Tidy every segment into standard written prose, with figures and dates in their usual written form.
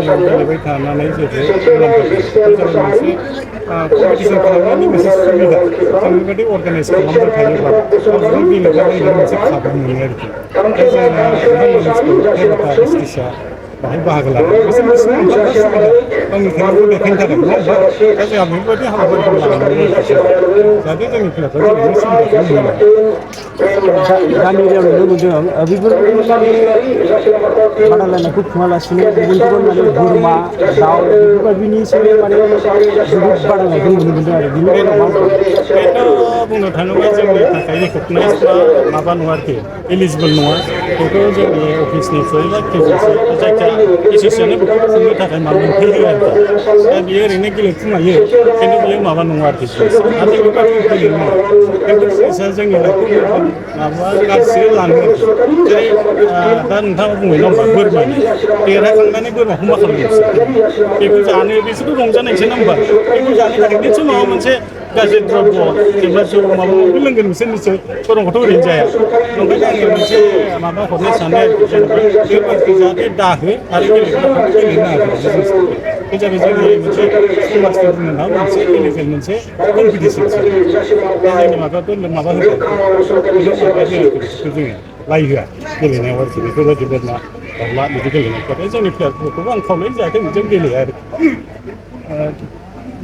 गामियाव गेलेबाय थानानै जेरै मुलाम्फा जायो मोनसे कम्पिटिसन खालामनायनि मोनसे सुबिदा जों बेबायदि अर्गानाइज खालामबाय थायोब्ला गावजों गेलेग्रा गेलेनायनि मोनसे खाबु मोनो आरोखि दा जोंना नोंथांमोना मिथिगौ केरेटा डिस्ट्रिक्टआ बाहाय बाहागो लादों बिसोर मोनसे मोनफा सुबिदा गावनि टेलेन्टखौ देखायनो थाखाय नङा होमबा दा जोंहा बेफोरबायदि हाबाफारिखौ लानांगौ आरोखि जाहाथे जोंनि खेलाफ्रा गेलेनो सुबिदाखौ मोनो गामि एरियायाव नुनो मोनदों बेफोरबायदि माने बादायलायनायखौ खुङालासिनो गुबुन गुबुन माने बोरमा दाउ बेफोरबायदिनिसो माने जोबोद बादायलायनायखौ नुनो मोनदों आरो बिनि बेलायाव मा बुंगोन? बेथ' बुंनो थाङोब्ला जोंनि थाखाय रिकगनाइज बा माबा नङा आरोखि इलिजिबोल नङा बेखौ जोंनि अफिसनिफ्राय बा केजिसि जायखिया एस'सियेसना बेखौ खुंनो थाखाय मोनथाय होयो आरोखि दा बियो ओरैनो गेलेखुमायो खिन्थु बियो माबा नङा आरोखि जिनिसा नाथाय बेबायदि गेलेनो नाङा बेफोर जिनिसा जोंनि लाइफखौ माबा गाज्रि लाङो आरोखि जेरै दा नोंथाङा बुंबाय नङा होमबा बोरमानि देरहाखांनानै बोरमाखौ मा खालामो बिसोर बेखौ जानो बिसोरबो रंजानायसो नङा होमबा बेखौ जानो थाखाय निस्सय माबा मोनसे गाज्रि द्रब्य जेनेबा जौ माबा माबि लोंगोन बिसोर निस्सय बोरमाखौथ' ओरैनो जाया ओंखायनो आङो मोनसे माबा हरनो सानो आरोखि जेनेबा बेफोरबायदिखौ जाहाथे दाहो आरो गेलेग्राफ्राबो गेलेनो नाङा बे जिनिसखौ बे जाबाय जोंनि मोनसे समाजनि बुंनो थाङोब्ला मोनसे इलिगेल मोनसे कम्पिटिसनसो दा जोंनि माबायावथ' माबा होखायो माबा होआ बेफोरखौ जोङो लाइ होआ गेलेनायाव आरोखि बेफोरबायदि बोरमा दाउला बिदि गेलेनायफ्राथ' जोंनि प्लेयारफोरखौबो आं खावलायो जाहाथे बिदिजों गेलेया आरोखि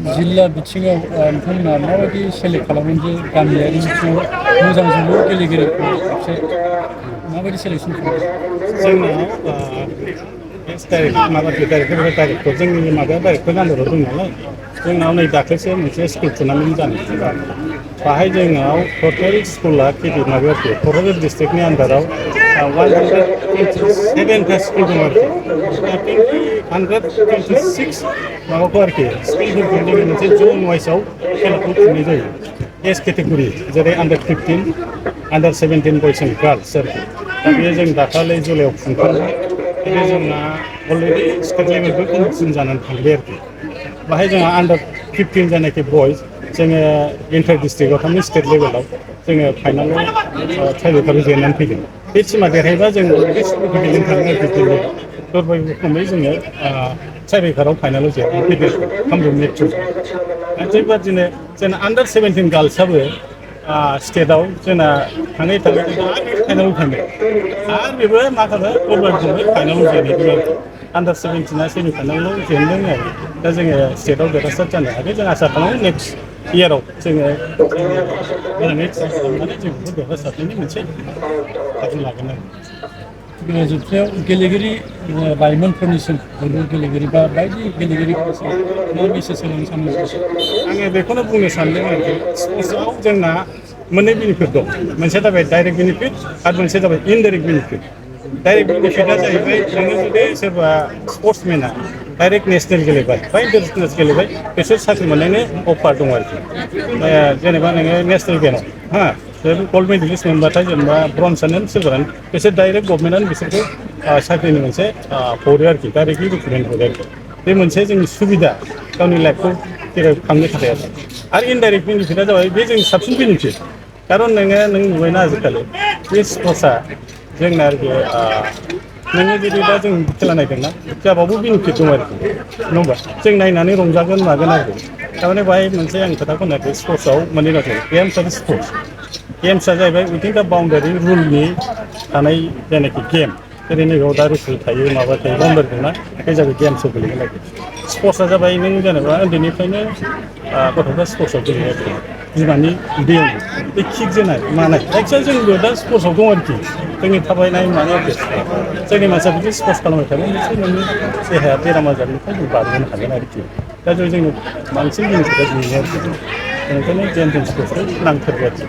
जिल्ला बिथिङाव नोंथांमोना माबायदि सेलेक्ट खालामो जे गामियारि बिथिङाव मोजां जोलुर गेलेगिरिखौ खेबसे माबायदि सेलेक्सन खालामो? जोंनाव डाइरेक्टर जोंनि माबाया डाइरेक्टर आन्दाराव दं नालाय जोंनाव नै दाख्लैसो मोनसे स्कुल टुर्नामेन्ट जानाय बाहाय जोंनाव टटेल स्कुला केबि माबायाव आरोखि क'क्राझार डिस्ट्रिक्टनि आन्दाराव 127था स्कुल दं आरोखि दा 126 माबाखौ आरोखि स्कुलफोरखौ जोङो मोनसे जन वाइसआव खेलाखौ खुंनाय जायो एज केटेगरि जेरै आन्दार 17 बयस एन्ड गार्लस आरोखि दा बेयो जों दाखालि जुलाइआव खुंखांबाय खिन्थु जोंना अलरेडि स्टेट लेभेलबो कम्पिटिसन जानानै थांबाय आरोखि बाहाय जोंहा आन्दार 15 जानाखि बयस जोङो इन्टार डिस्ट्रिक्टआव थांनो स्टेट लेभेलाव जोङो फाइनालाव ट्राइबेलफ्राबो जेननानै फैदों बे टिमा देरहायोबा जों बे स्कुलखौ गेलेनो थाङो आरोखि दिल्लीयाव दरबाय रोखोमै जोङो ट्राइबेकाराव फाइनालाव जेननानै फैदों आरोखि कामरुप मेट्र'जों थिग बेबादिनो जोंना आन्दार 17 गार्लसआबो स्टेटआव जोंना थाङै थाङै फाइनालाव थाङो आरो बेबो मा खालामो गलबारिजोंबो फाइनालाव जेनहैदों आरोखि आन्दार 17 सेमि फाइनालाव जेनदों आरो दा जोङो स्टेटआव देरहासार जानो हायाखै जों आसा खालामो नेक्स्ट इयाराव जोङो मोजाङै ट्राइ खालामनानै जों बेखौ देरहासारनायनि मोनसे खाबु लागोन आरो जोबनायाव गेलेगिरि लाइमोनफोरनिसिम जोलुर गेलेगिरि बा बायदि गेलेगिरिफोरनिसिम मा मेसेज होनो सानो? आङो बेखौनो बुंनो सानदों आरोखि स्पर्ट्सआव जोंना मोननै बेनिफिट दं मोनसेया जाबाय डाइरेक्ट बेनिफिट आरो मोनसेया जाबाय इनडाइरेक्ट बेनिफिट डाइरेक्ट बेनिफिटआ जाहैबाय नोङो जुदि सोरबा स्पर्ट्समेना डाइरेक्ट नेसनेल गेलेबाय बा इन्टारनेसनेल गेलेबाय बिसोर साख्रि मोननायनि अफार दं आरोखि जेनेबा नोङो नेसनेल गेमाव गल्ड मेडेलिस्ट मोनबाथाय जेनेबा ब्रन्जआनो सिलभारानो बिसोर डाइरेक्ट गभर्नमेन्टआनो बिसोरखौ साख्रिनि मोनसे हरो आरोखि डाइरेक्टलि रिक्रुटमेन्ट हरो आरोखि बे मोनसे जोंनि सुबिदा गावनि लाइफखौ जेराव खांनो थाखाय आरो इनडाइरेक्ट बेनिफिटआ जाबाय बे जोंनि साबसिन बेनिफिट खारन नों नुबायना आजिखालि बे स्पर्ट्सआ जोंना आरोखि नोङो जुदि दा जों खेला नायदोंना जाबावबो बेनिफिट दं आरोखि नङा होमबा जों नायनानै रंजागोन मागोन आरोखि थारमाने बाहाय मोनसे आं खोथाखौ होनाखै स्पर्ट्सआव मोननै बाथ्रा गेम्स आरो स्पर्ट्स गेम्सआ जाहैबाय उइदिन दा बाउन्डारि रुलनि थानाय जायनाखि गेम जेरै नैबेयाव दा रेफ्रि थायो माबा थायो बाउन्डारि दंना बे जाबाय गेम्सआव गोलैगोन आरोखि स्पर्ट्सआ जाबाय नों जेनेबा उन्दैनिफ्रायनो गथ'फ्रा स्पर्ट्सआव गेलेयो आरोखि बिमानि उदैयाव बे किक जोनाय मानाय जायखिजाया जोंबो दा स्पर्ट्सआव दं आरोखि जोंनि थाबायनाय मानाय जोंनि मानसिया बिदि स्पर्ट्स खालामबाय थागोन मोनसे नोंनि देहाया बेराम आजारनिफ्राय जों बारग'नो हागोन आरोखि दा जोंनि बांसिन बेनिफिटआ बेनो आरोखि ओंखायनो गेम स्पर्ट्सखौ नांथारगौ आरोखि